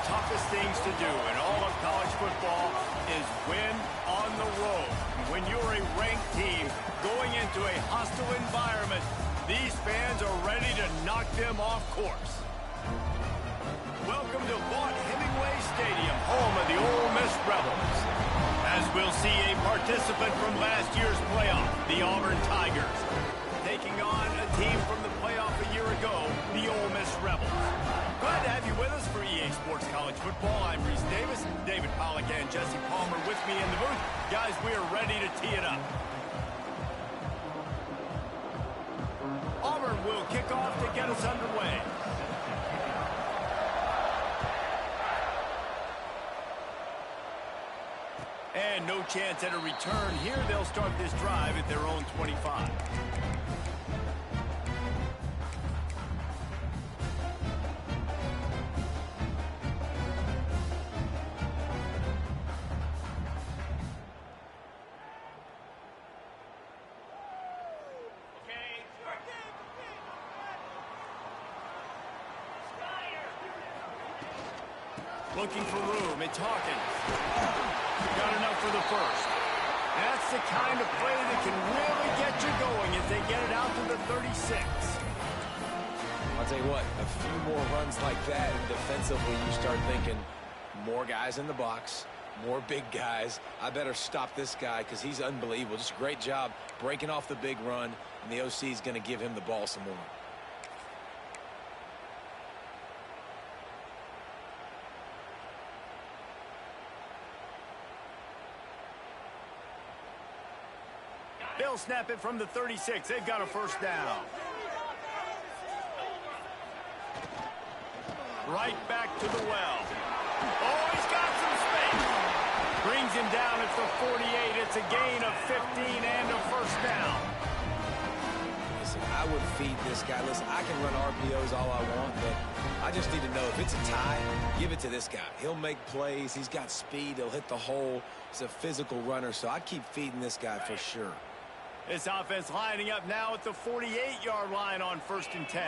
toughest things to do in all of college football is win on the road. When you're a ranked team going into a hostile environment, these fans are ready to knock them off course. Welcome to Vaught-Hemingway Stadium, home of the Ole Miss Rebels. As we'll see a participant from last year's playoff, the Auburn Tigers, taking on a team from the playoff a year ago, the Ole Miss Rebels. Glad to have you with us for EA Sports College Football. I'm Reese Davis, David Pollack and Jesse Palmer with me in the booth. Guys, we are ready to tee it up. Auburn will kick off to get us underway. And no chance at a return here. They'll start this drive at their own 25. Looking for room. It's Hawkins. Got enough for the first. That's the kind of play that can really get you going as they get it out to the 36. I'll tell you what, a few more runs like that, and defensively you start thinking more guys in the box, more big guys. I better stop this guy because he's unbelievable. Just a great job breaking off the big run, and the OC is going to give him the ball some more. They'll snap it from the 36. They've got a first down. Right back to the well. Oh, he's got some space. Brings him down at the 48. It's a gain of 15 and a first down. Listen, I would feed this guy. Listen, I can run RPOs all I want, but I just need to know if it's a tie, give it to this guy. He'll make plays. He's got speed. He'll hit the hole. He's a physical runner, so I'd keep feeding this guy for sure. This offense lining up now at the 48-yard line on 1st and 10.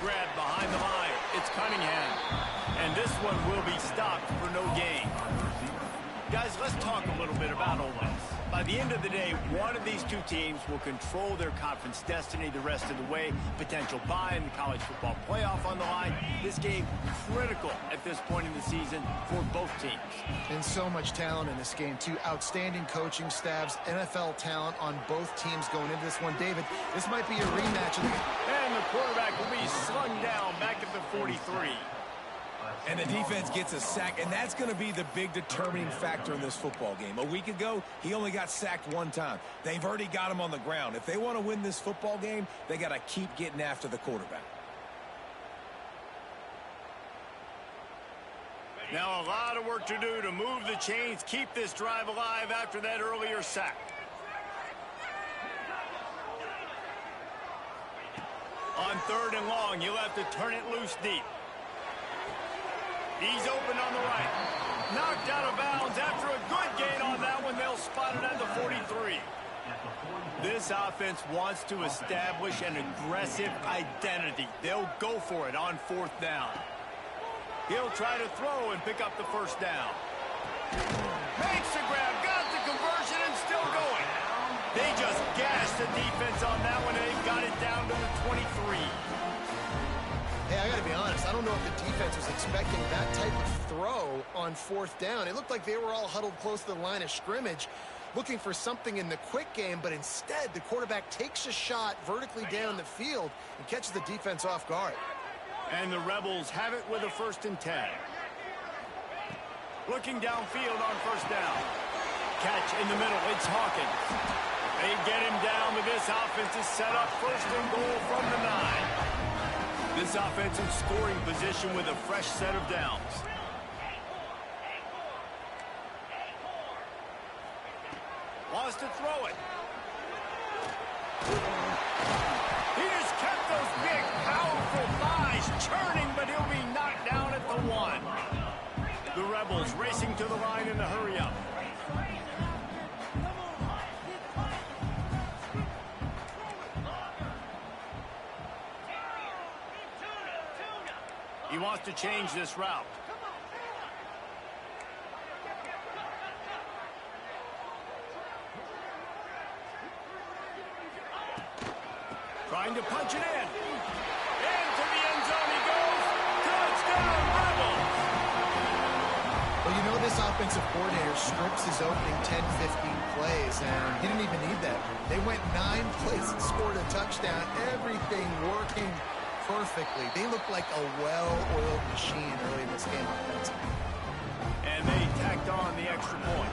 Grab behind the line. It's Cunningham. And this one will be stopped for no gain. Guys, let's talk a little bit about Ole Miss. By the end of the day, one of these two teams will control their conference destiny the rest of the way. Potential bye in the college football playoff on the line. This game critical at this point in the season for both teams. And so much talent in this game, too. Outstanding coaching staffs, NFL talent on both teams going into this one. David, this might be a rematch. And the quarterback will be slung down back at the 43. And the defense gets a sack, and that's going to be the big determining factor in this football game. A week ago, he only got sacked one time. They've already got him on the ground. If they want to win this football game, they got to keep getting after the quarterback. Now a lot of work to do to move the chains, keep this drive alive after that earlier sack. On 3rd and long, you'll have to turn it loose deep. He's open on the right. Knocked out of bounds after a good gain on that one. They'll spot it at the 43. This offense wants to establish an aggressive identity. They'll go for it on 4th down. He'll try to throw and pick up the first down. Makes the grab, got the conversion, and still going. They just gashed the defense on that one, and they've got it down to the 23. Hey, I got to be honest. I don't know if the defense was expecting that type of throw on 4th down. It looked like they were all huddled close to the line of scrimmage, looking for something in the quick game, but instead the quarterback takes a shot vertically down the field and catches the defense off guard. And the Rebels have it with a 1st and 10. Looking downfield on 1st down. Catch in the middle. It's Hawkins. They get him down, but this offense is set up 1st and goal from the 9. This offensive scoring position with a fresh set of downs. Wants to throw it. He just kept those big, powerful thighs churning, but he'll be knocked down at the 1. The Rebels racing to the line in the hurry-up. wants to change this route. Trying to punch it in. Into the end zone he goes. Touchdown, Rebels. Well, you know this offensive coordinator strips his opening 10, 15 plays, and he didn't even need that. They went 9 plays and scored a touchdown. Everything working perfectly. They look like a well-oiled machine early in this game offensively. And they tacked on the extra point.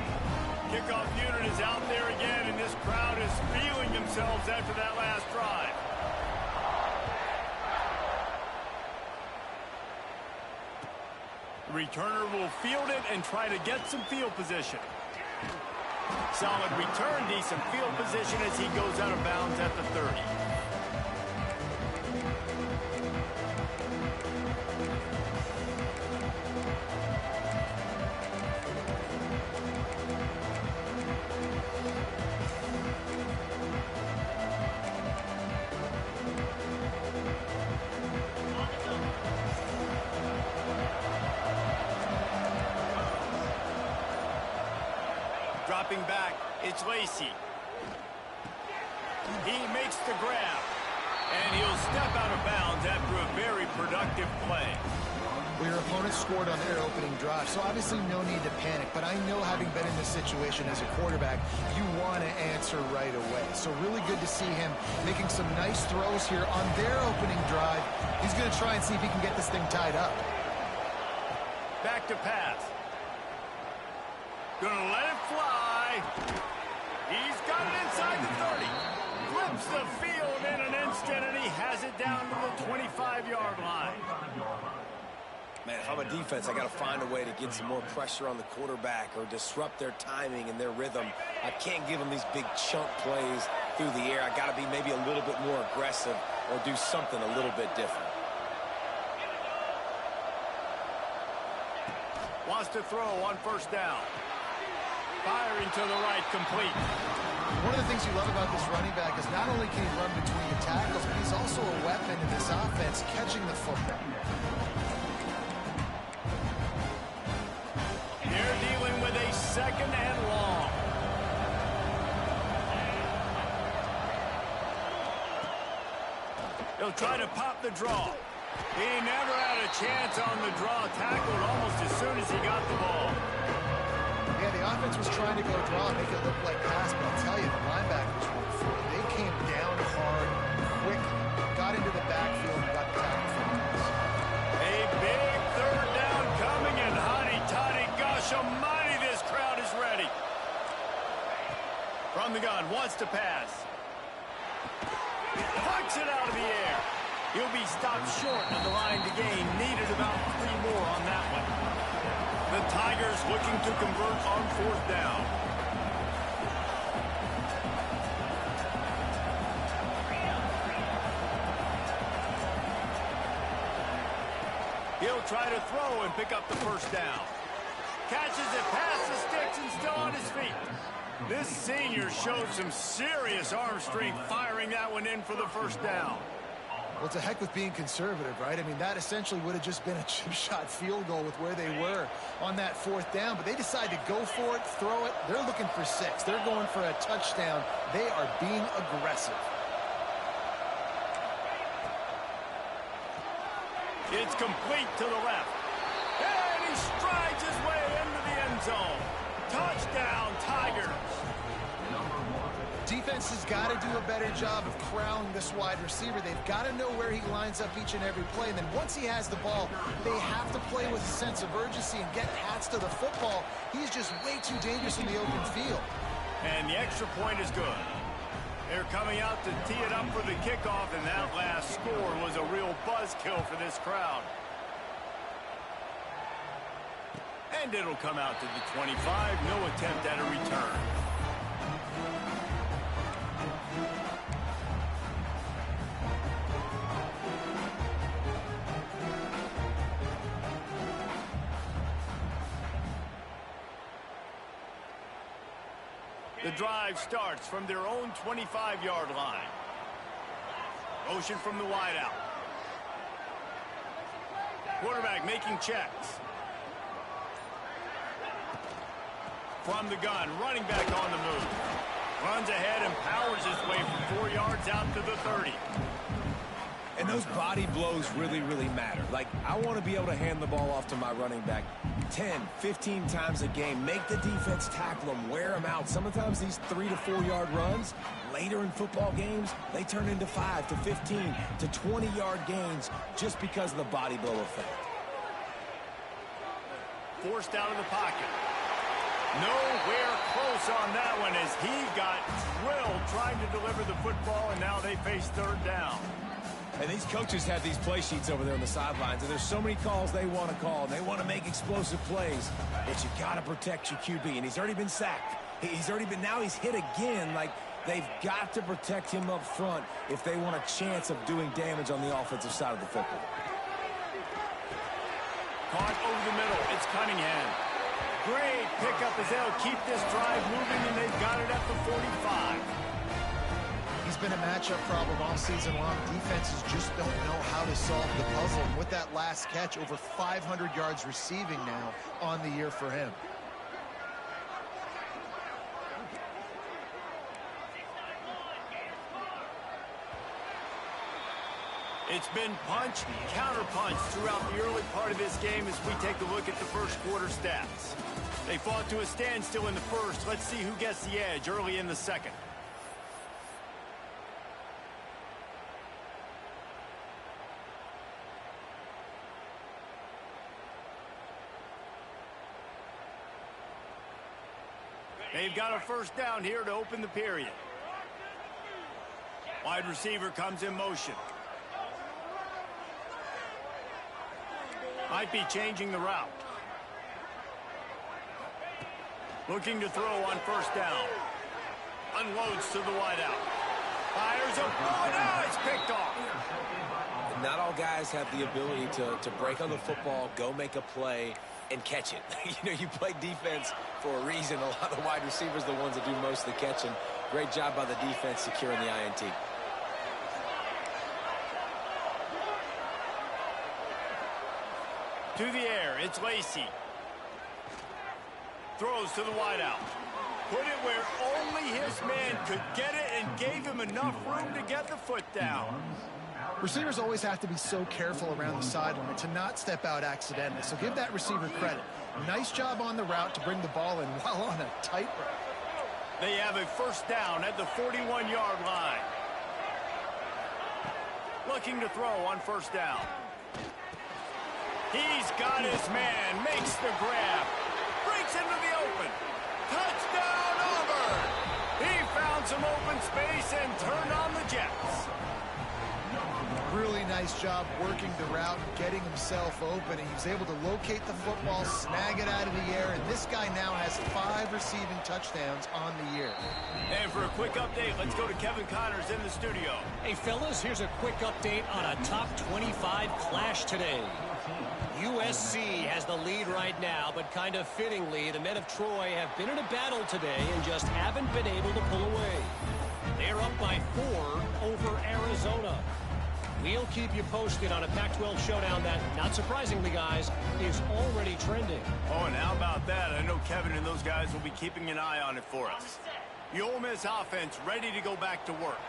Kickoff unit is out there again, and this crowd is feeling themselves after that last drive. The returner will field it and try to get some field position. Solid return, decent field position as he goes out of bounds at the 30. Dropping back, it's Lacey. He makes the grab, and he'll step out of bounds after a very productive play. Well, your opponent scored on their opening drive, so obviously no need to panic. But I know, having been in this situation as a quarterback, you want to answer right away. So really good to see him making some nice throws here on their opening drive. He's going to try and see if he can get this thing tied up. Back to pass. Gonna let it fly. He's got it inside the 30. Flips the field in an instant, and he has it down to the 25-yard line. Man, if I'm a defense, I got to find a way to get some more pressure on the quarterback or disrupt their timing and their rhythm. I can't give them these big chunk plays through the air. I got to be maybe a little bit more aggressive or do something a little bit different. Wants to throw on first down. Firing to the right, complete. One of the things you love about this running back is not only can he run between the tackles, but he's also a weapon in this offense catching the football. They're dealing with a second and long. He'll try to pop the draw. He never had a chance on the draw, tackled almost as soon as he got the ball. Yeah, the offense was trying to go draw, make it look like pass, but I'll tell you, the linebackers were free. They came down hard, quickly, got into the backfield, and got tackled for the pass. A big third down coming, and hotty-toddy, gosh almighty, this crowd is ready. From the gun, wants to pass. Pucks it out of the air. He'll be stopped short of the line to gain. Needed about 3 more on that one. The Tigers looking to convert on fourth down. He'll try to throw and pick up the first down. Catches it past the sticks and still on his feet. This senior showed some serious arm strength firing that one in for the first down. Well, it's a heck with being conservative, right? I mean, that essentially would have just been a chip shot field goal with where they were on that fourth down. But they decide to go for it, throw it. They're looking for 6. They're going for a touchdown. They are being aggressive. It's complete to the left. And he strides his way into the end zone. Touchdown, Tigers. Defense has got to do a better job of corralling this wide receiver. They've got to know where he lines up each and every play. And then once he has the ball, they have to play with a sense of urgency and get hats to the football. He's just way too dangerous in the open field. And the extra point is good. They're coming out to tee it up for the kickoff, and that last score was a real buzzkill for this crowd. And it'll come out to the 25. No attempt at a return. The drive starts from their own 25-yard line. Motion from the wideout. Quarterback making checks. From the gun, running back on the move. Runs ahead and powers his way from 4 yards out to the 30. And those body blows really, really matter. Like, I want to be able to hand the ball off to my running back 10, 15 times a game. Make the defense tackle them, wear them out. Sometimes these 3 to 4 yard runs, later in football games, they turn into 5 to 15 to 20 yard gains just because of the body blow effect. Forced out of the pocket. Nowhere close on that one as he got drilled trying to deliver the football, and now they face third down. And these coaches have these play sheets over there on the sidelines, and there's so many calls they want to call, and they want to make explosive plays, but you got to protect your QB, and he's already been sacked. Now he's hit again. Like, they've got to protect him up front if they want a chance of doing damage on the offensive side of the football. Caught over the middle. It's Cunningham. Great pickup as they'll keep this drive moving, and they've got it at the 45. He's been a matchup problem all season long. Defenses just don't know how to solve the puzzle. And with that last catch, over 500 yards receiving now on the year for him. It's been punch, counter-punch throughout the early part of this game as we take a look at the first quarter stats. They fought to a standstill in the first. Let's see who gets the edge early in the second. They've got a first down here to open the period. Wide receiver comes in motion. Might be changing the route. Looking to throw on first down. Unloads to the wideout. Fires a bullet. Now it's picked off. Not all guys have the ability to break on the football, go make a play, and catch it. You play defense for a reason. A lot of the wide receivers are the ones that do most of the catching. Great job by the defense securing the INT. To the air, it's Lacey. Throws to the wideout. Put it where only his man could get it and gave him enough room to get the foot down. Receivers always have to be so careful around the sideline to not step out accidentally. So give that receiver credit. Nice job on the route to bring the ball in while on a tightrope. They have a first down at the 41-yard line. Looking to throw on first down. He's got his man, makes the grab, breaks into the open. Touchdown, Auburn! He found some open space and turned on the Jets. Really nice job working the route and getting himself open. He was able to locate the football, snag it out of the air, and this guy now has 5 receiving touchdowns on the year. And for a quick update, let's go to Kevin Connors in the studio. Hey, fellas, here's a quick update on a top 25 clash today. USC has the lead right now, but kind of fittingly, the men of Troy have been in a battle today and just haven't been able to pull away. They're up by 4 over Arizona. We'll keep you posted on a Pac-12 showdown that, not surprisingly, guys, is already trending. Oh, and how about that? I know Kevin and those guys will be keeping an eye on it for us. The Ole Miss offense ready to go back to work.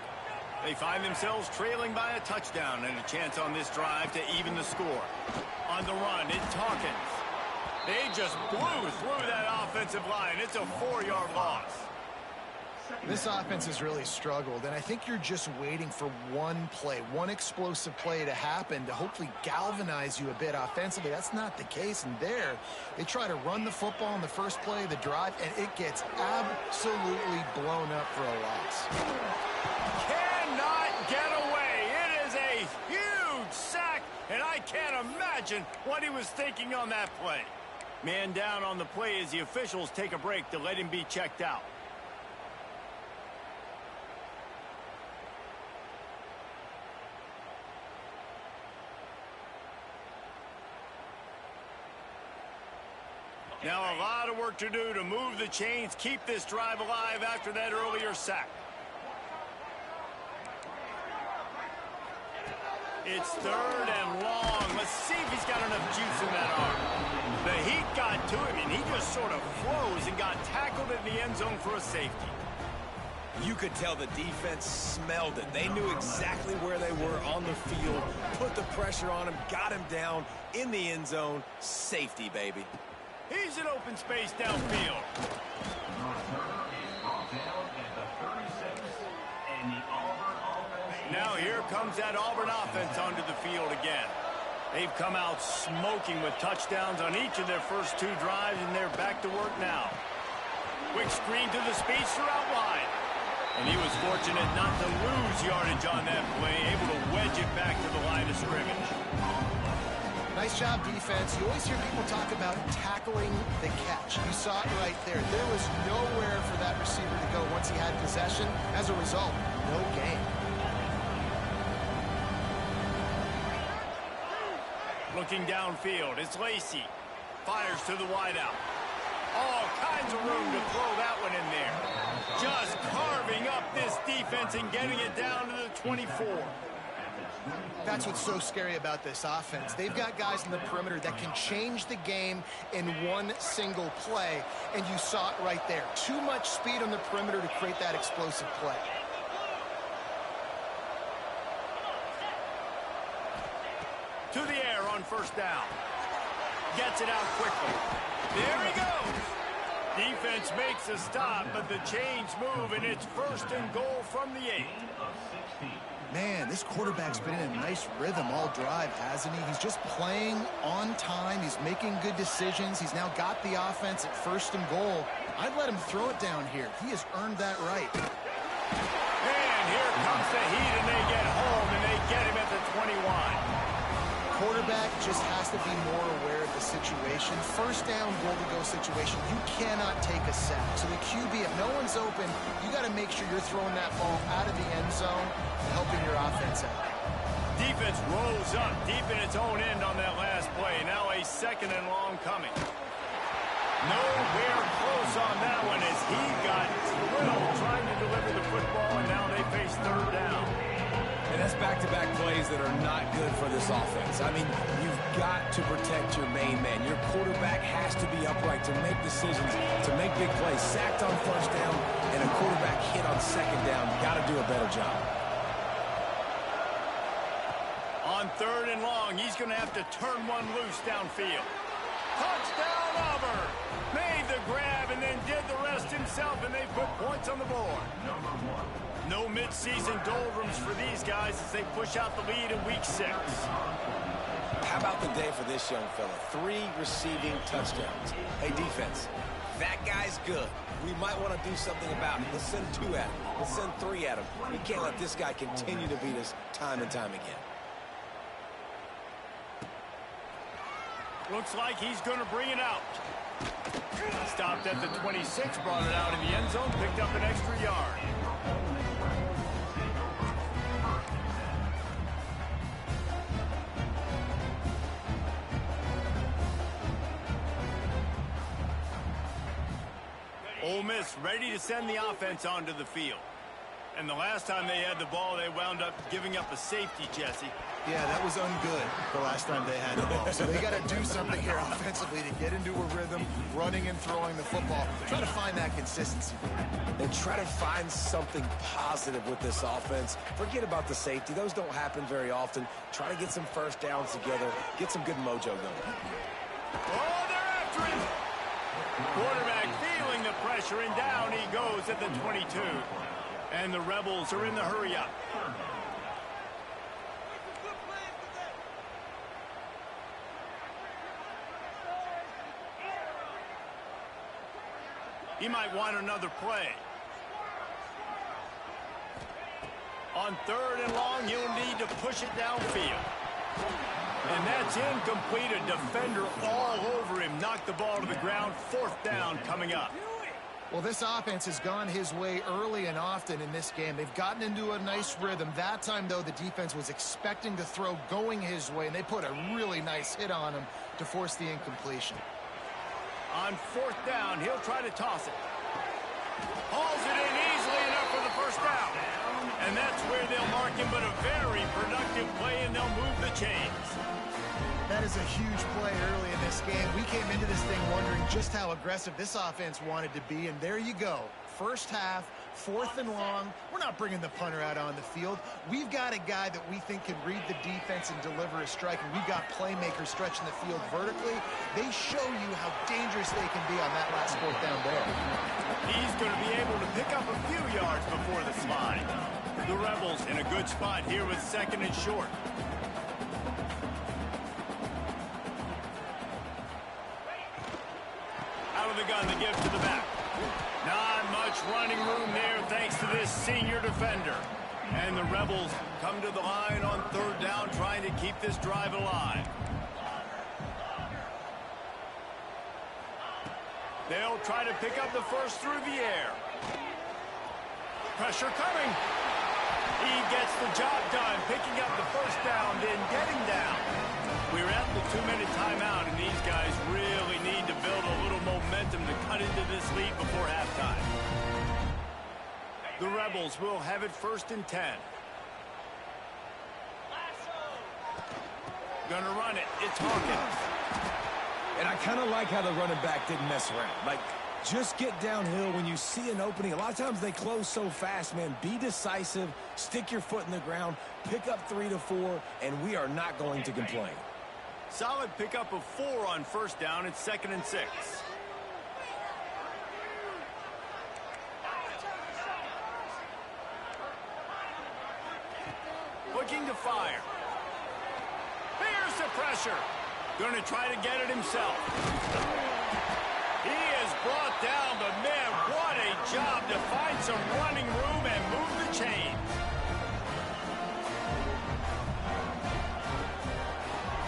They find themselves trailing by a touchdown and a chance on this drive to even the score. On the run, it's Hawkins. They just blew through that offensive line. It's a 4-yard loss. This offense has really struggled, and I think you're just waiting for one play, one explosive play to happen to hopefully galvanize you a bit offensively. That's not the case, and there, they try to run the football in the first play of the drive, and it gets absolutely blown up for a loss. Cannot get away. It is a huge sack, and I can't imagine what he was thinking on that play. Man down on the play as the officials take a break to let him be checked out. Now a lot of work to do to move the chains, keep this drive alive after that earlier sack. It's third and long. Let's see if he's got enough juice in that arm. The heat got to him, and he just sort of froze and got tackled in the end zone for a safety. You could tell the defense smelled it. They knew exactly where they were on the field, put the pressure on him, got him down in the end zone. Safety, baby. He's in open space downfield. Now here comes that Auburn offense onto the field again. They've come out smoking with touchdowns on each of their first 2 drives, and they're back to work now. Quick screen to the speedster out wide. And he was fortunate not to lose yardage on that play, able to wedge it back to the line of scrimmage. Nice job, defense. You always hear people talk about tackling the catch. You saw it right there. There was nowhere for that receiver to go once he had possession. As a result, no gain. Looking downfield, it's Lacey. Fires to the wideout. All kinds of room to throw that one in there. Just carving up this defense and getting it down to the 24. That's what's so scary about this offense. They've got guys in the perimeter that can change the game in one single play, and you saw it right there. Too much speed on the perimeter to create that explosive play. To the air on first down. Gets it out quickly. There he goes. Defense makes a stop, but the chains move, and it's first and goal from the 8. Man, this quarterback's been in a nice rhythm all drive, hasn't he? He's just playing on time. He's making good decisions. He's now got the offense at first and goal. I'd let him throw it down here. He has earned that right. And here comes the heat, and they get home, and they get him at the 21. Quarterback just has to be more aware of the situation. First down, goal-to-go situation. You cannot take a sack. So the QB, if no one's open, you got to make sure you're throwing that ball out of the end zone and helping your offense out. Defense rolls up deep in its own end on that last play. Now a second and long coming. Nowhere close on that one as he got thrilled trying to deliver the football, and now they face third down. And that's back-to-back plays that are not good for this offense. I mean, you've got to protect your main man. Your quarterback has to be upright to make decisions, to make big plays. Sacked on first down and a quarterback hit on second down. Got to do a better job. On third and long, he's going to have to turn one loose downfield. Touchdown, Auburn! Made the grab and then did the rest himself, and they put points on the board. No midseason doldrums for these guys as they push out the lead in week 6. How about the day for this young fella? 3 receiving touchdowns. Hey, defense, that guy's good. We might want to do something about it. Let's send 2 at him. Let's send 3 at him. We can't let this guy continue to beat us time and time again. Looks like he's going to bring it out. Stopped at the 26, brought it out in the end zone, picked up an extra yard. Ole Miss ready to send the offense onto the field. And the last time they had the ball, they wound up giving up a safety, Jesse. Yeah, that was ungood the last time they had the ball. So they got to do something here offensively to get into a rhythm, running and throwing the football. Try to find that consistency. And try to find something positive with this offense. Forget about the safety. Those don't happen very often. Try to get some first downs together. Get some good mojo going. Oh, they're after him! Quarterback feeling the pressure, and down he goes at the 22. And the Rebels are in the hurry-up. He might want another play. On third and long, he'll need to push it downfield. And that's incomplete. A defender all over him. Knocked the ball to the ground. Fourth down coming up. Well, this offense has gone his way early and often in this game. They've gotten into a nice rhythm. That time, though, the defense was expecting to throw going his way, and they put a really nice hit on him to force the incompletion. On fourth down, he'll try to toss it. Hauls it in easily enough for the first down. And And that's where they'll mark him, but a very productive play, and they'll move the chains. That is a huge play early in this game. We came into this thing wondering just how aggressive this offense wanted to be, and there you go. First half, 4th and long. We're not bringing the punter out on the field. We've got a guy that we think can read the defense and deliver a strike, and we've got playmakers stretching the field vertically. They show you how dangerous they can be on that last 4th down there. He's going to be able to pick up a few yards before the slide. The Rebels in a good spot here with 2nd and short. Out of the gun, the give to the back. Not much running room there thanks to this senior defender. And the Rebels come to the line on 3rd down, trying to keep this drive alive. They'll try to pick up the first through the air. Pressure coming. He gets the job done, picking up the first down, then getting down. We're at the 2-minute timeout, and these guys really need to build a little momentum to cut into this lead before halftime. The Rebels will have it 1st and 10. Gonna run it. It's Hawkins. And I kind of like how the running back didn't mess around. Like, just get downhill when you see an opening. A lot of times they close so fast, man. Be decisive, stick your foot in the ground, pick up 3 to 4, and we are not going to complain. Solid pickup of 4 on 1st down. It's 2nd and 6. Looking to fire. Here's the pressure. Going to try to get it himself. He is brought down, but man, what a job to find some running room and move the chains.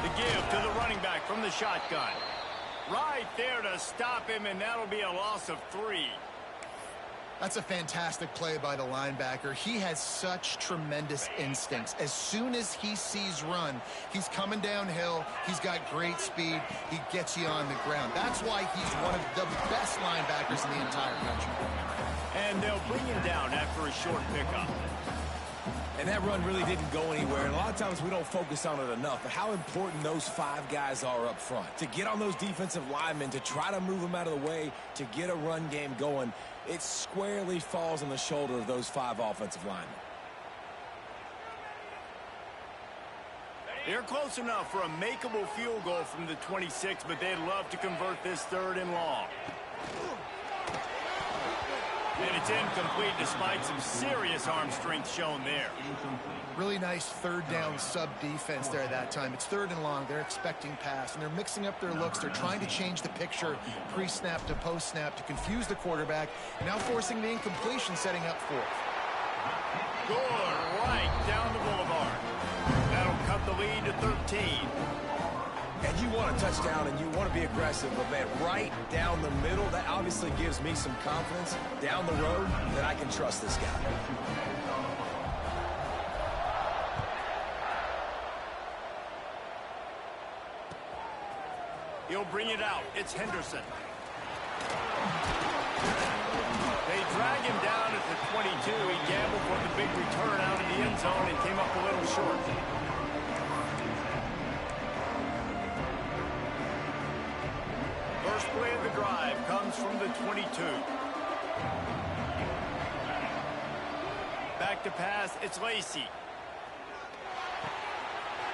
The give to the running back from the shotgun. Right there to stop him, and that'll be a loss of 3. That's a fantastic play by the linebacker. He has such tremendous instincts. As soon as he sees run, he's coming downhill. He's got great speed. He gets you on the ground. That's why he's one of the best linebackers in the entire country. And they'll bring him down after a short pickup. And that run really didn't go anywhere. And a lot of times we don't focus on it enough. But how important those 5 guys are up front. To get on those defensive linemen, to try to move them out of the way, to get a run game going, it squarely falls on the shoulder of those 5 offensive linemen. They're close enough for a makeable field goal from the 26, but they'd love to convert this 3rd and long. And it's incomplete despite some serious arm strength shown there. Really nice 3rd down sub-defense there that time. It's 3rd and long. They're expecting pass, and they're mixing up their looks. They're trying to change the picture pre-snap to post-snap to confuse the quarterback, now forcing the incompletion, setting up 4th. Good, right down the boulevard. That'll cut the lead to 13. And you want a touchdown and you want to be aggressive, but man, right down the middle, that obviously gives me some confidence down the road that I can trust this guy. He'll bring it out. It's Henderson. They drag him down at the 22. He gambled for the big return out of the end zone and came up a little short. First play of the drive comes from the 22. Back to pass, it's Lacey.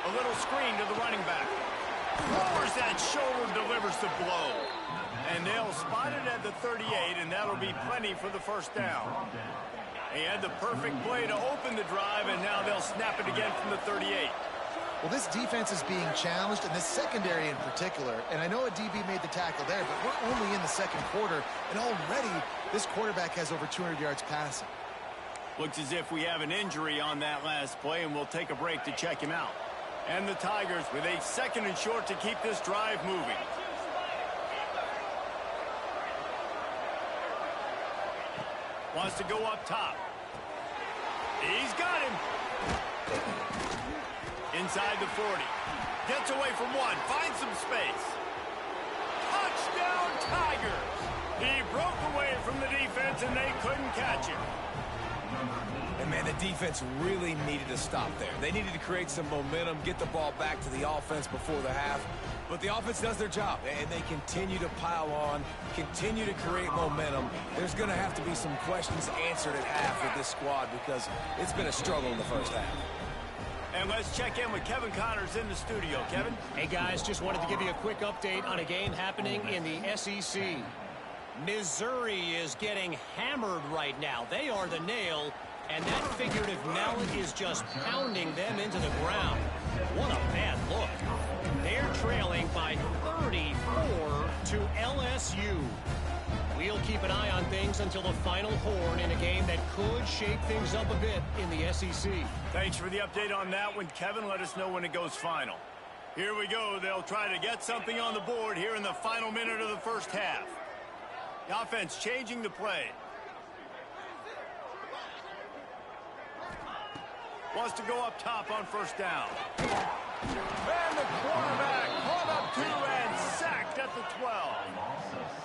A little screen to the running back. Lowers that shoulder, delivers the blow. And they'll spot it at the 38, and that'll be plenty for the 1st down. He had the perfect play to open the drive, and now they'll snap it again from the 38. Well, this defense is being challenged, and this secondary in particular. And I know a DB made the tackle there, but we're only in the 2nd quarter, and already this quarterback has over 200 yards passing. Looks as if we have an injury on that last play, and we'll take a break to check him out. And the Tigers with a 2nd and short to keep this drive moving. Wants to go up top. He's got him. Inside the 40. Gets away from one. Finds some space. Touchdown, Tigers. He broke away from the defense, and they couldn't catch him. And, man, the defense really needed to stop there. They needed to create some momentum, get the ball back to the offense before the half. But the offense does their job, and they continue to pile on, continue to create momentum. There's going to have to be some questions answered at half with this squad because it's been a struggle in the first half. And let's check in with Kevin Connors in the studio. Kevin? Hey, guys, just wanted to give you a quick update on a game happening in the SEC. Missouri is getting hammered right now. They are the nail, and that figurative mallet is just pounding them into the ground. What a bad look. They're trailing by 34 to LSU. We'll keep an eye on things until the final horn in a game that could shake things up a bit in the SEC. Thanks for the update on that one, Kevin. Let us know when it goes final. Here we go. They'll try to get something on the board here in the final minute of the first half. The offense changing the play. Wants to go up top on first down. And the quarterback caught up to and sacked at the 12.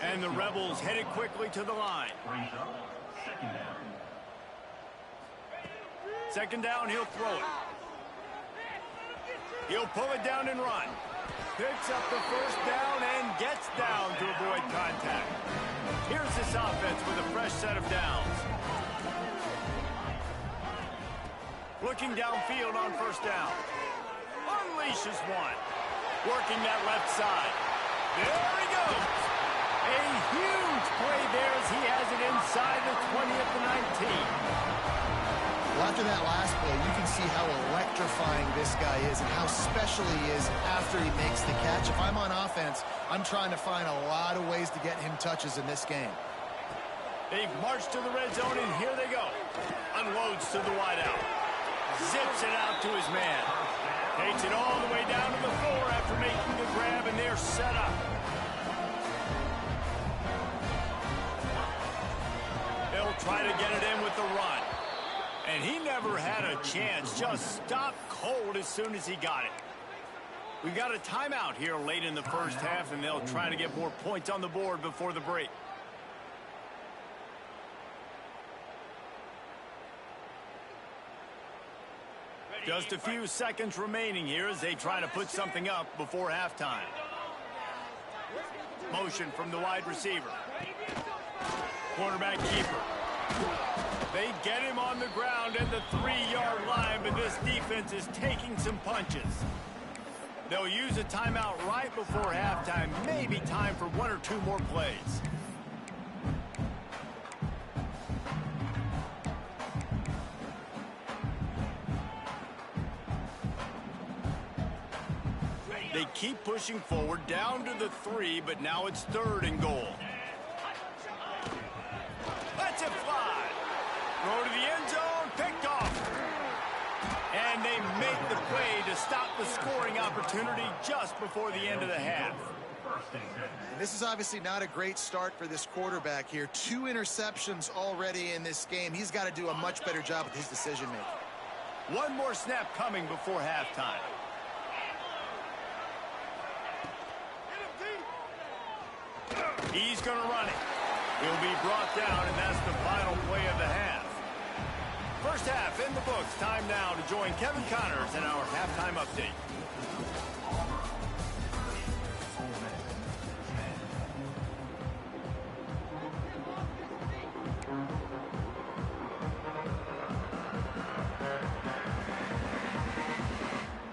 And the Rebels headed quickly to the line. Second down, he'll throw it. He'll pull it down and run. Picks up the first down and gets down to avoid contact. Here's this offense with a fresh set of downs. Looking downfield on first down. Unleashes one. Working that left side. There he goes. A huge play there as he has it inside the 20 at the 19. Well, after that last play, you can see how electrifying this guy is and how special he is after he makes the catch. If I'm on offense, I'm trying to find a lot of ways to get him touches in this game. They've marched to the red zone, and here they go. Unloads to the wideout. Zips it out to his man. Takes it all the way down to the 4 after making the grab, and they're set up. They'll try to get it in with the run. And he never had a chance. Just stopped cold as soon as he got it. We've got a timeout here late in the first half, and they'll try to get more points on the board before the break. Just a few seconds remaining here as they try to put something up before halftime. Motion from the wide receiver. Quarterback keeper. They get him on the ground at the 3-yard line, but this defense is taking some punches. They'll use a timeout right before halftime. Maybe time for 1 or 2 more plays. They keep pushing forward down to the 3, but now it's 3rd and goal. Let's it fly. Throw to the end zone, picked off. And they make the play to stop the scoring opportunity just before the end of the half. And this is obviously not a great start for this quarterback here. 2 interceptions already in this game. He's got to do a much better job with his decision-making. One more snap coming before halftime. He's going to run it. He'll be brought down, and that's the final play of the half. First half in the books. Time now to join Kevin Connors in our halftime update.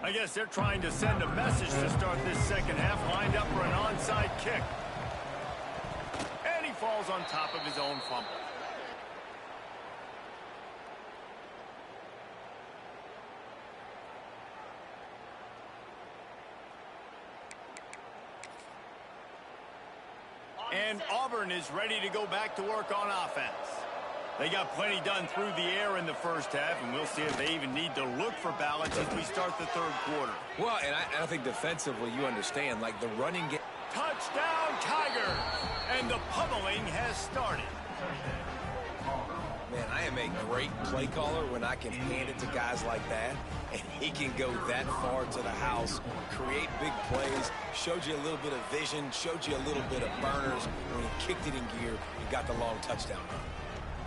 I guess they're trying to send a message to start this second half, lined up for an onside kick. And he falls on top of his own fumble. And Auburn is ready to go back to work on offense. They got plenty done through the air in the first half, and we'll see if they even need to look for balance as we start the third quarter. Well, and I think defensively you understand, like the running game. Touchdown, Tigers! And the pummeling has started. Man, I am a great play caller when I can hand it to guys like that, and he can go that far to the house, create big plays, showed you a little bit of vision, showed you a little bit of burners. When he kicked it in gear, he got the long touchdown run.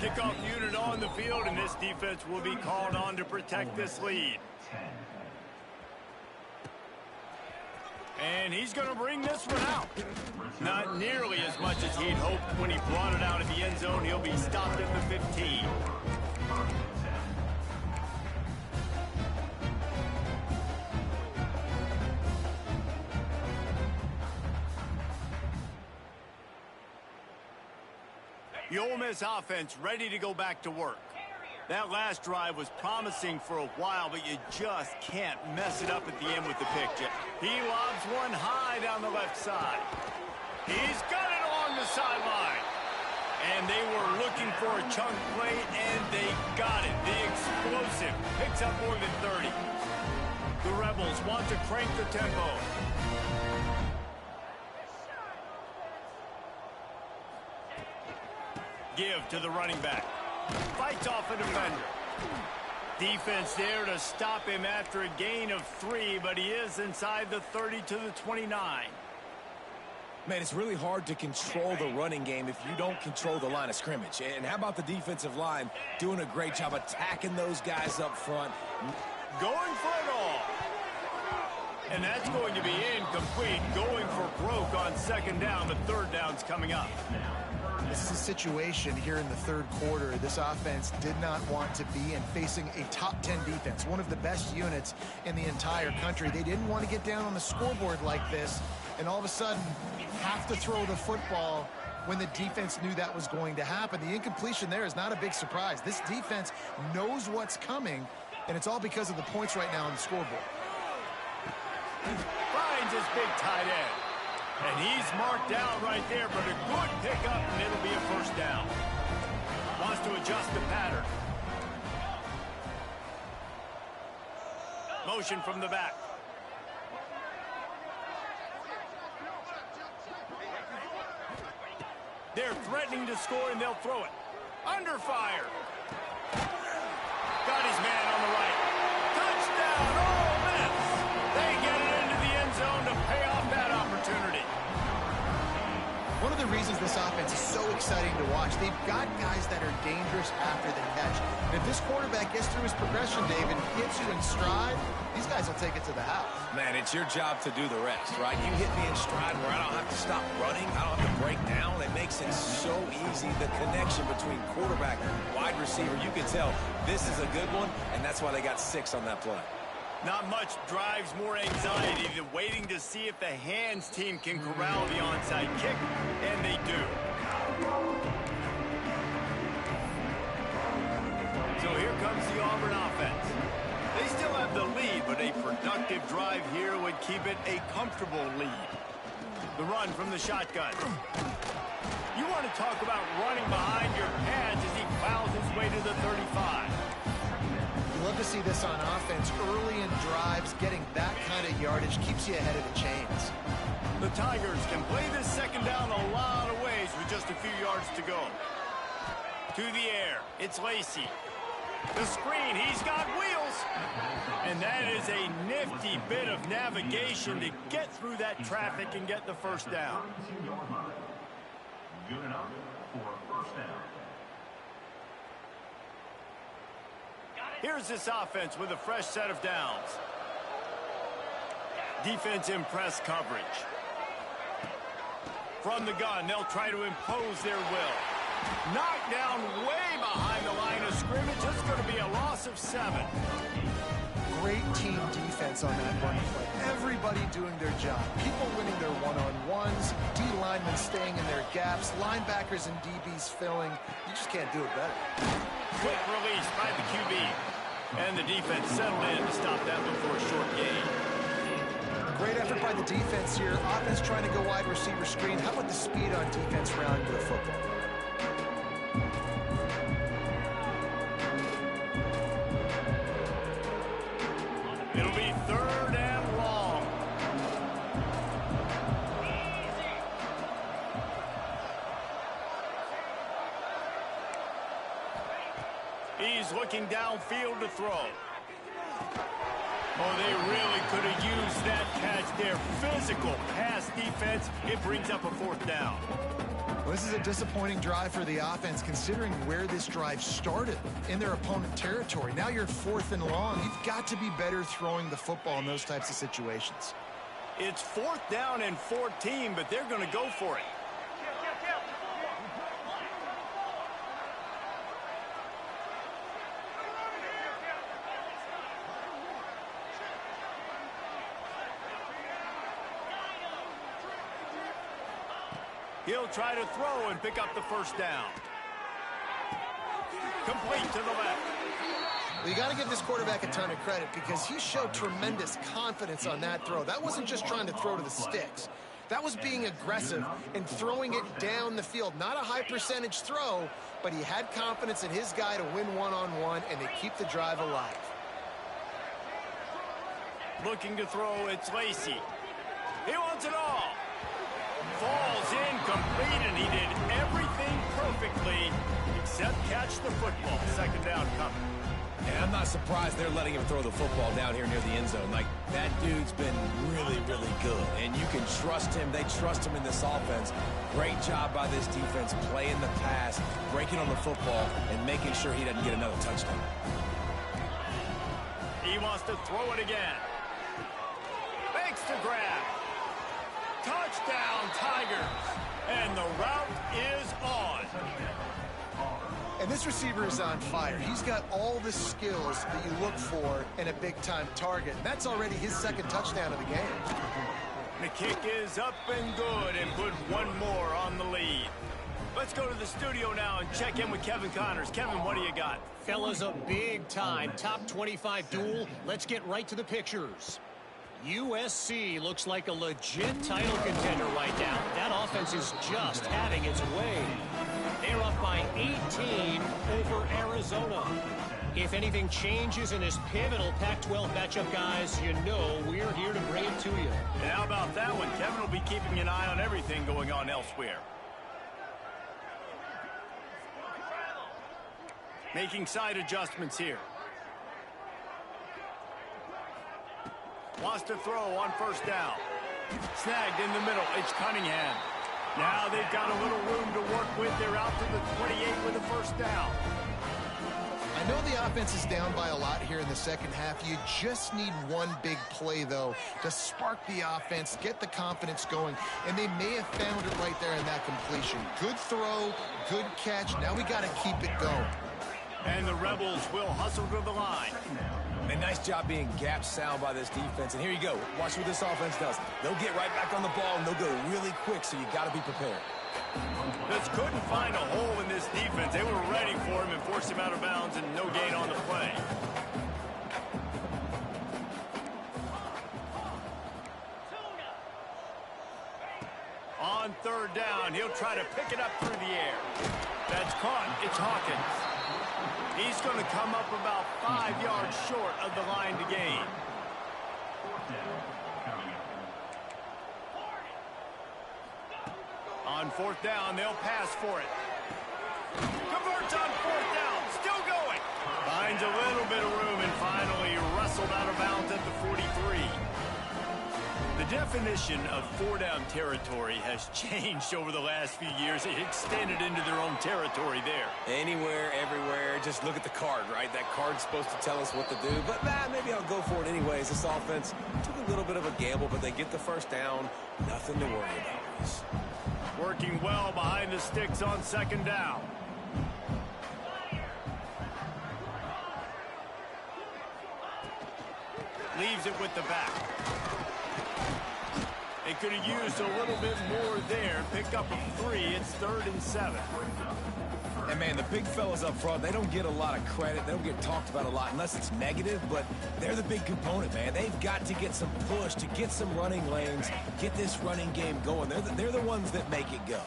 Kickoff unit on the field, and this defense will be called on to protect this lead. And he's going to bring this one out. Not nearly as much as he'd hoped when he brought it out of the end zone. He'll be stopped at the 15. The Ole Miss offense ready to go back to work. That last drive was promising for a while, but you just can't mess it up at the end with the pick. He lobs one high down the left side. He's got it along the sideline. And they were looking for a chunk play, and they got it. The explosive picks up more than 30. The Rebels want to crank the tempo. Give to the running back. Fights off a defender. Defense there to stop him after a gain of 3, but he is inside the 30 to the 29. Man, it's really hard to control the running game if you don't control the line of scrimmage. And how about the defensive line doing a great job attacking those guys up front? Going for it all. And that's going to be incomplete. Going for broke on second down. The third down's coming up. This is a situation here in the third quarter this offense did not want to be in, facing a top 10 defense, one of the best units in the entire country. They didn't want to get down on the scoreboard like this and all of a sudden have to throw the football when the defense knew that was going to happen. The incompletion there is not a big surprise. This defense knows what's coming, and it's all because of the points right now on the scoreboard. Finds his big tight end. And he's marked down right there, but a good pickup, and it'll be a first down. Wants to adjust the pattern. Motion from the back. They're threatening to score, and they'll throw it. Under fire. Got his man on the right. Touchdown, Ole Miss. They get it into the end zone to pay off that opportunity. One of the reasons this offense is so exciting to watch, they've got guys that are dangerous after the catch. And if this quarterback gets through his progression, David, hits you in stride, these guys will take it to the house. Man, it's your job to do the rest, right? You hit me in stride where I don't have to stop running. I don't have to break down. It makes it so easy. The connection between quarterback and wide receiver, you can tell this is a good one, and that's why they got 6 on that play. Not much drives more anxiety than waiting to see if the hands team can corral the onside kick, and they do. So here comes the Auburn offense. They still have the lead, but a productive drive here would keep it a comfortable lead. The run from the shotgun. You want to talk about running behind your pads as he plows his way to the 35. Love to see this on offense early in drives. Getting that kind of yardage keeps you ahead of the chains. The Tigers can play this second down a lot of ways with just a few yards to go. To the air, it's Lacey. The screen, he's got wheels. And that is a nifty bit of navigation to get through that traffic and get the first down. Good enough for a first down. Here's this offense with a fresh set of downs. Defense in press coverage. From the gun, they'll try to impose their will. Knocked down way behind the line of scrimmage. It's going to be a loss of 7. Great team defense on that run play. Everybody doing their job. People winning their one-on-ones. D linemen staying in their gaps. Linebackers and DBs filling. You just can't do it better. Quick release by the QB. And the defense settled in to stop that before a short gain. Great effort by the defense here. Offense trying to go wide receiver screen. How about the speed on defense rounding to the football? It'll be 3rd and long. He's looking downfield to throw. Oh, they really could have used that catch there. Physical pass defense. It brings up a 4th down. Well, this is a disappointing drive for the offense considering where this drive started, in their opponent territory. Now you're 4th and long. You've got to be better throwing the football in those types of situations. It's 4th down and 14, but they're going to go for it. He'll try to throw and pick up the first down. Complete to the left. Well, you got to give this quarterback a ton of credit because he showed tremendous confidence on that throw. That wasn't just trying to throw to the sticks. That was being aggressive and throwing it down the field. Not a high percentage throw, but he had confidence in his guy to win one-on-one, and they keep the drive alive. Looking to throw, it's Lacey. He wants it all. Falls incomplete, and he did everything perfectly except catch the football. Second down coming. And I'm not surprised they're letting him throw the football down here near the end zone. Like, that dude's been really, really good. And you can trust him. They trust him in this offense. Great job by this defense playing the pass, breaking on the football, and making sure he doesn't get another touchdown. He wants to throw it again. Makes the grab. Touchdown, Tigers. And the route is on. And this receiver is on fire. He's got all the skills that you look for in a big-time target. That's already his second touchdown of the game. The kick is up and good and put one more on the lead. Let's go to the studio now and check in with Kevin Connors. Kevin, what do you got? Fellas, a big-time top 25 duel. Let's get right to the pictures. USC looks like a legit title contender right now. That offense is just having its way. They're up by 18 over Arizona. If anything changes in this pivotal Pac-12 matchup, guys, you know we're here to bring it to you. And how about that one? Kevin will be keeping an eye on everything going on elsewhere. Making side adjustments here. Wants to throw on first down. Snagged in the middle. It's Cunningham. Now they've got a little room to work with. They're out to the 28 with a first down. I know the offense is down by a lot here in the second half. You just need one big play, though, to spark the offense, get the confidence going, and they may have found it right there in that completion. Good throw, good catch. Now we got to keep it going. And the Rebels will hustle to the line. And nice job being gap sound by this defense. And here you go. Watch what this offense does. They'll get right back on the ball, and they'll go really quick, so you got to be prepared. Just couldn't find a hole in this defense. They were ready for him and forced him out of bounds, and no gain on the play. On third down, he'll try to pick it up through the air. That's caught. It's Hawkins. He's going to come up about 5 yards short of the line to gain. On fourth down, they'll pass for it. Converts on fourth down. Still going. Finds a little bit of room and finally wrestled out of bounds at the 43. The definition of four-down territory has changed over the last few years. It extended into their own territory there. Anywhere, everywhere, just look at the card, right? That card's supposed to tell us what to do, but maybe I'll go for it anyways. This offense took a little bit of a gamble, but they get the first down. Nothing to worry about. Working well behind the sticks on second down. Leaves it with the back. They could have used a little bit more there. Pick up a 3. It's 3rd and 7. And, man, the big fellas up front, they don't get a lot of credit. They don't get talked about a lot unless it's negative, but they're the big component, man. They've got to get some push, to get some running lanes, get this running game going. They're the ones that make it go.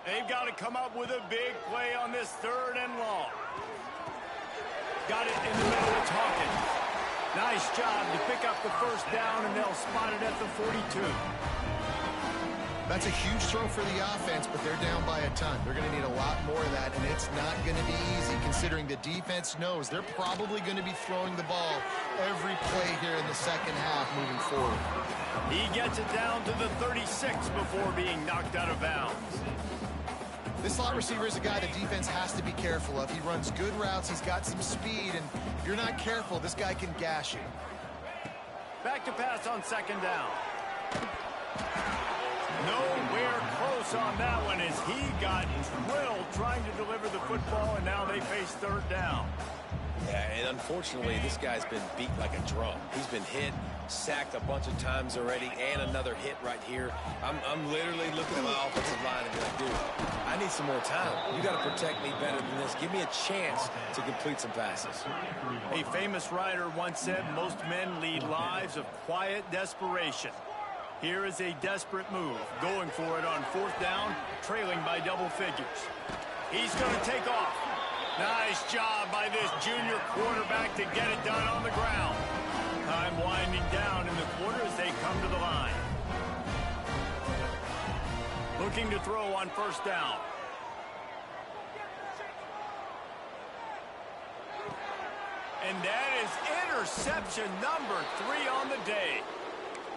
They've got to come up with a big play on this 3rd and long. Got it in the middle. It's Hawkins. Nice job to pick up the first down, and they'll spot it at the 42. That's a huge throw for the offense, but they're down by a ton. They're going to need a lot more of that, and it's not going to be easy considering the defense knows they're probably going to be throwing the ball every play here in the second half moving forward. He gets it down to the 36 before being knocked out of bounds. This slot receiver is a guy the defense has to be careful of. He runs good routes. He's got some speed, and if you're not careful, this guy can gash you. Back to pass on second down. Nowhere close on that one as he got drilled trying to deliver the football, and now they face third down. Yeah, and unfortunately, this guy's been beat like a drum. He's been hit, sacked a bunch of times already, and another hit right here. I'm literally looking at my offensive line and be like, dude, I need some more time. You got to protect me better than this. Give me a chance to complete some passes. A famous writer once said, most men lead lives of quiet desperation. Here is a desperate move, going for it on fourth down, trailing by double figures. He's going to take off. Nice job by this junior quarterback to get it done on the ground. Time winding down in the quarter as they come to the line. Looking to throw on first down. And that is interception number 3 on the day.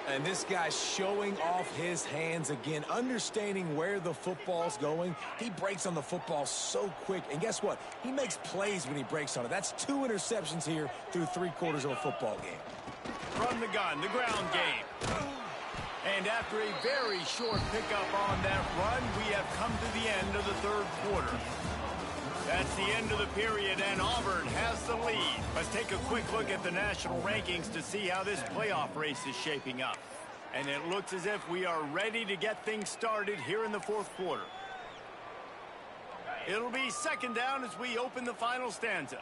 And this guy's showing off his hands again, understanding where the football's going. He breaks on the football so quick. And guess what? He makes plays when he breaks on it. That's 2 interceptions here through 3/4 of a football game. From the gun, the ground game. And after a very short pickup on that run, we have come to the end of the third quarter. That's the end of the period, and Auburn has the lead. Let's take a quick look at the national rankings to see how this playoff race is shaping up. And it looks as if we are ready to get things started here in the fourth quarter. It'll be second down as we open the final stanza.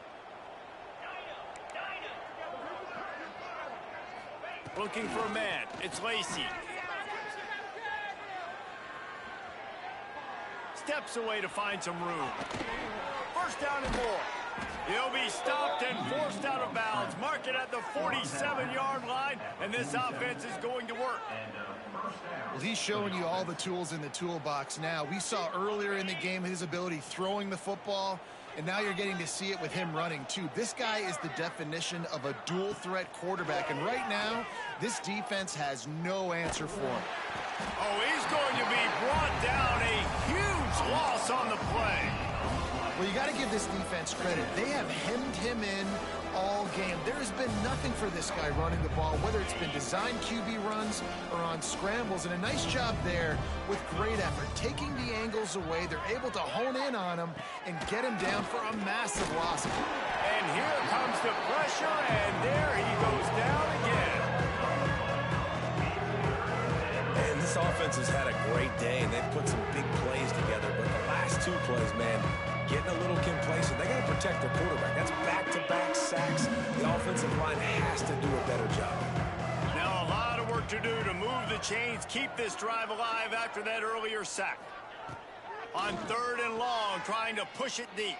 Looking for a man. It's Lacey. Steps away to find some room. First down and more. He'll be stopped and forced out of bounds. Mark it at the 47-yard line, and this offense is going to work. Well, he's showing you all the tools in the toolbox now. We saw earlier in the game his ability throwing the football, and now you're getting to see it with him running, too. This guy is the definition of a dual-threat quarterback, and right now, this defense has no answer for him. Oh, he's going to be brought down. A huge loss on the play. Well, you got to give this defense credit. They have hemmed him in all game. There has been nothing for this guy running the ball, whether it's been designed QB runs or on scrambles, and a nice job there with great effort. Taking the angles away, they're able to hone in on him and get him down for a massive loss. And here comes the pressure, and there he goes down again. And this offense has had a great day, and they've put some big plays together, but the last 2 plays, man, getting a little complacent. They got to protect their quarterback. That's back-to-back sacks. The offensive line has to do a better job. Now a lot of work to do to move the chains, keep this drive alive after that earlier sack. On third and long, trying to push it deep.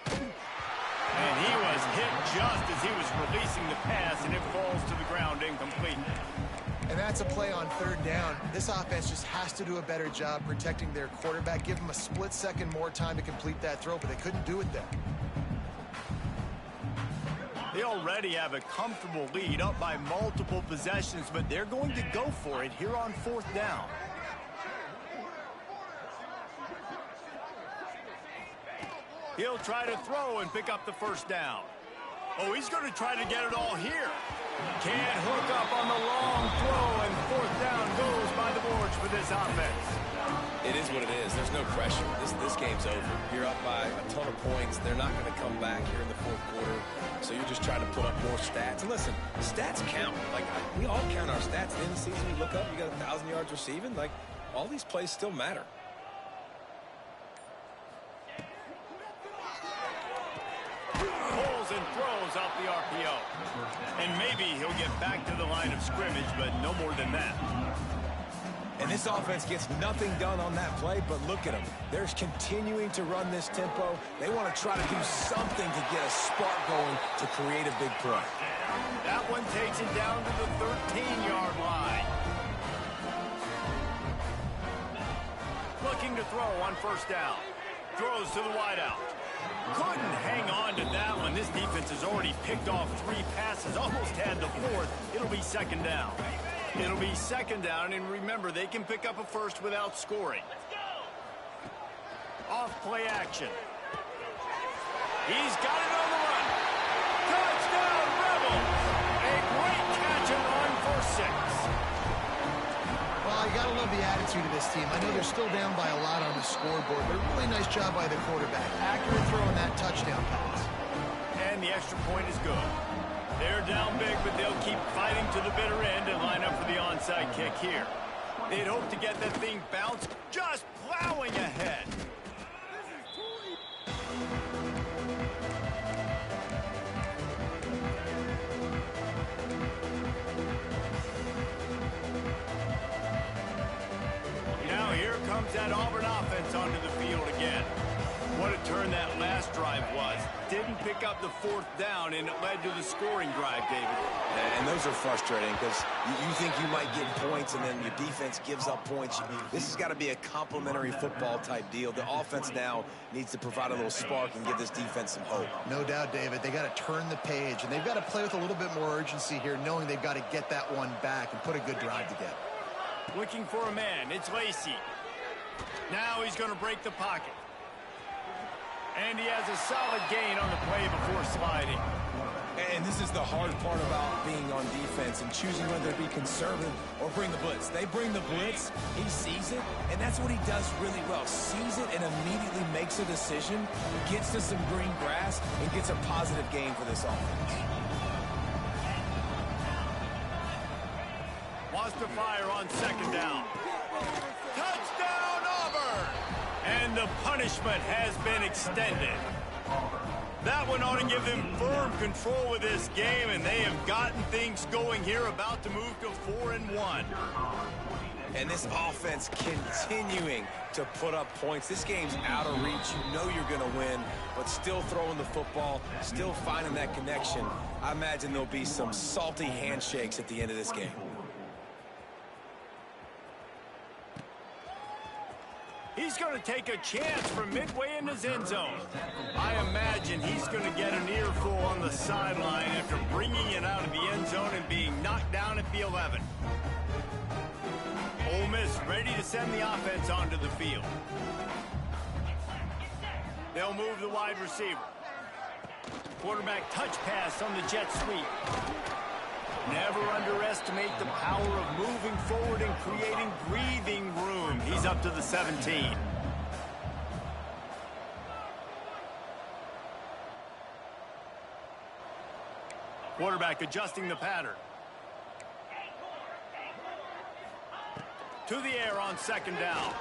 And he was hit just as he was releasing the pass, and it falls to the ground incomplete. And that's a play on third down. This offense just has to do a better job protecting their quarterback. Give them a split second more time to complete that throw, but they couldn't do it there. They already have a comfortable lead, up by multiple possessions, but they're going to go for it here on fourth down. He'll try to throw and pick up the first down. Oh, he's going to try to get it all here. Can't hook up on the long throw, and fourth down goes by the boards for this offense. It is what it is. There's no pressure. This game's over. You're up by a ton of points. They're not going to come back here in the fourth quarter, so you're just trying to put up more stats. And listen, stats count. Like, we all count our stats. In the season, you look up, you got 1,000 yards receiving. Like, all these plays still matter. Pulls and throws out the RPO. And maybe he'll get back to the line of scrimmage, but no more than that. And this offense gets nothing done on that play, but look at them. They're continuing to run this tempo. They want to try to do something to get a spark going to create a big play. That one takes it down to the 13-yard line. Looking to throw on first down. Throws to the wideout. Couldn't hang on to that one. This defense has already picked off 3 passes, almost had the 4th. It'll be second down. It'll be second down, and remember, they can pick up a first without scoring. Off play action. He's got it on the run. Touchdown, Rebels! A great catch and run for 6. Well, you got to love the attitude of this team. I know they're still down by a lot on the scoreboard, but a really nice job by the quarterback. Accurate throw on that touchdown pass. And the extra point is good. They're down big, but they'll keep fighting to the bitter end and line up for the onside kick here. They'd hope to get that thing bounced, just plowing ahead. Now here comes that Auburn offense onto the field again. What a turn that last drive was. Didn't pick up the 4th down, and it led to the scoring drive, David. And those are frustrating because you think you might get points, and then your defense gives up points. This has got to be a complementary football type deal. The offense now needs to provide a little spark and give this defense some hope. No doubt, David. They got to turn the page, and they've got to play with a little bit more urgency here, knowing they've got to get that one back and put a good drive together. Looking for a man. It's Lacey. Now he's going to break the pocket. And he has a solid gain on the play before sliding. And this is the hard part about being on defense and choosing whether to be conservative or bring the blitz. They bring the blitz, he sees it, and that's what he does really well. Sees it and immediately makes a decision, gets to some green grass, and gets a positive gain for this offense. Wants to fire on 2nd down. Touchdown, Auburn! And the punishment has been extended. That one ought to give them firm control of this game, and they have gotten things going here, about to move to 4-1. And this offense continuing to put up points. This game's out of reach. You know you're going to win, but still throwing the football, still finding that connection. I imagine there'll be some salty handshakes at the end of this game. He's going to take a chance from midway in his end zone. I imagine he's going to get an earful on the sideline after bringing it out of the end zone and being knocked down at the 11. Ole Miss ready to send the offense onto the field. They'll move the wide receiver. Quarterback touch pass on the jet sweep. Never underestimate the power of moving forward and creating breathing room. He's up to the 17. Quarterback adjusting the pattern. To the air on 2nd down.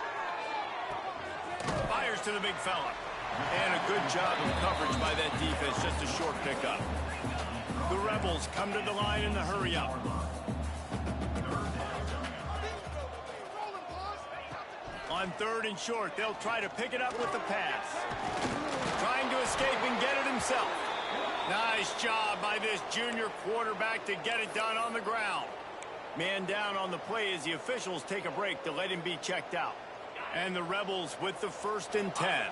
Fires to the big fella. And a good job of coverage by that defense. Just a short pickup. The Rebels come to the line in the hurry-up. On 3rd and short, they'll try to pick it up with the pass. Trying to escape and get it himself. Nice job by this junior quarterback to get it done on the ground. Man down on the play as the officials take a break to let him be checked out. And the Rebels with the 1st and 10.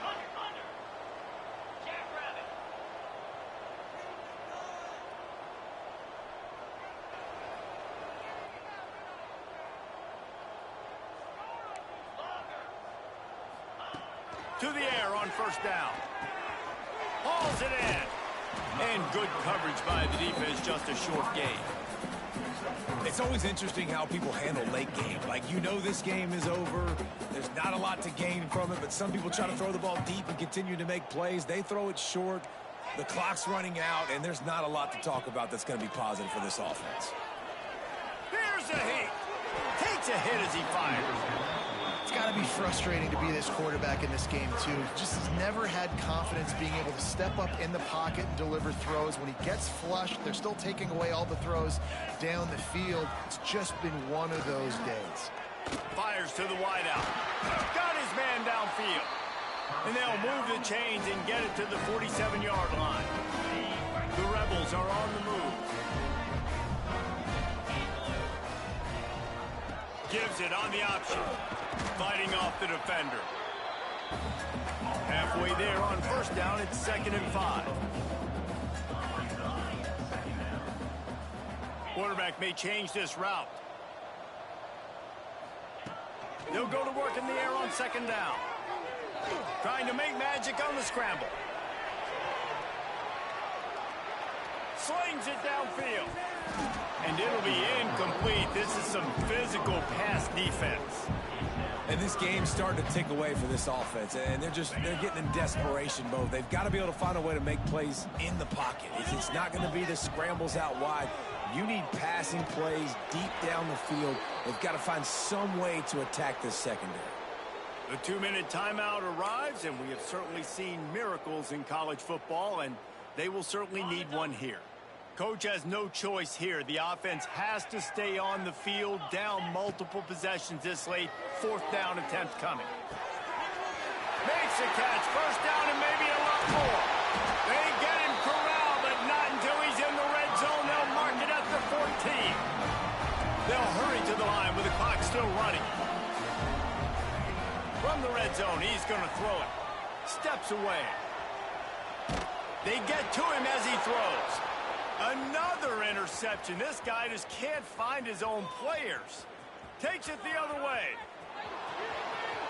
To the air on 1st down. Hauls it in. And good coverage by the defense, just a short gain. It's always interesting how people handle late game. Like, you know this game is over. There's not a lot to gain from it, but some people try to throw the ball deep and continue to make plays. They throw it short. The clock's running out, and there's not a lot to talk about that's going to be positive for this offense. Here's a hit. Takes a hit as he fires. It's got to be frustrating to be this quarterback in this game, too. Just has never had confidence being able to step up in the pocket and deliver throws. When he gets flushed, they're still taking away all the throws down the field. It's just been one of those days. Fires to the wideout. Got his man downfield. And they'll move the chains and get it to the 47-yard line. The Rebels are on the move. Gives it on the option. Fighting off the defender. Halfway there on 1st down, it's 2nd and 5. Quarterback may change this route. They'll go to work in the air on 2nd down. Trying to make magic on the scramble. Slings it downfield. And it'll be incomplete. This is some physical pass defense. And this game's starting to tick away for this offense, and they're getting in desperation mode. They've got to be able to find a way to make plays in the pocket. It's not going to be the scrambles out wide. You need passing plays deep down the field. They've got to find some way to attack this secondary. The 2-minute timeout arrives, and we have certainly seen miracles in college football, and they will certainly need one here. Coach has no choice here. The offense has to stay on the field, down multiple possessions this late. 4th down attempt coming. Makes a catch. 1st down and maybe a lot more. They get him corralled, but not until he's in the red zone. They'll mark it at the 14. They'll hurry to the line with the clock still running. From the red zone, he's going to throw it. Steps away. They get to him as he throws. Another interception. This guy just can't find his own players. Takes it the other way.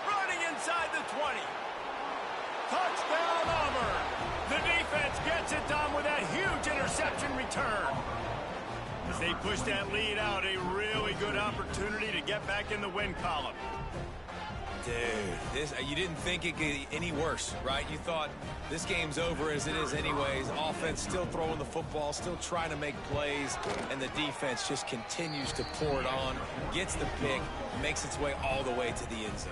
Running inside the 20. Touchdown, Auburn. The defense gets it done with that huge interception return. As they push that lead out, a really good opportunity to get back in the win column. Dude, you didn't think it could get any worse, right? You thought this game's over as it is anyways. Offense still throwing the football, still trying to make plays, and the defense just continues to pour it on, gets the pick, makes its way all the way to the end zone.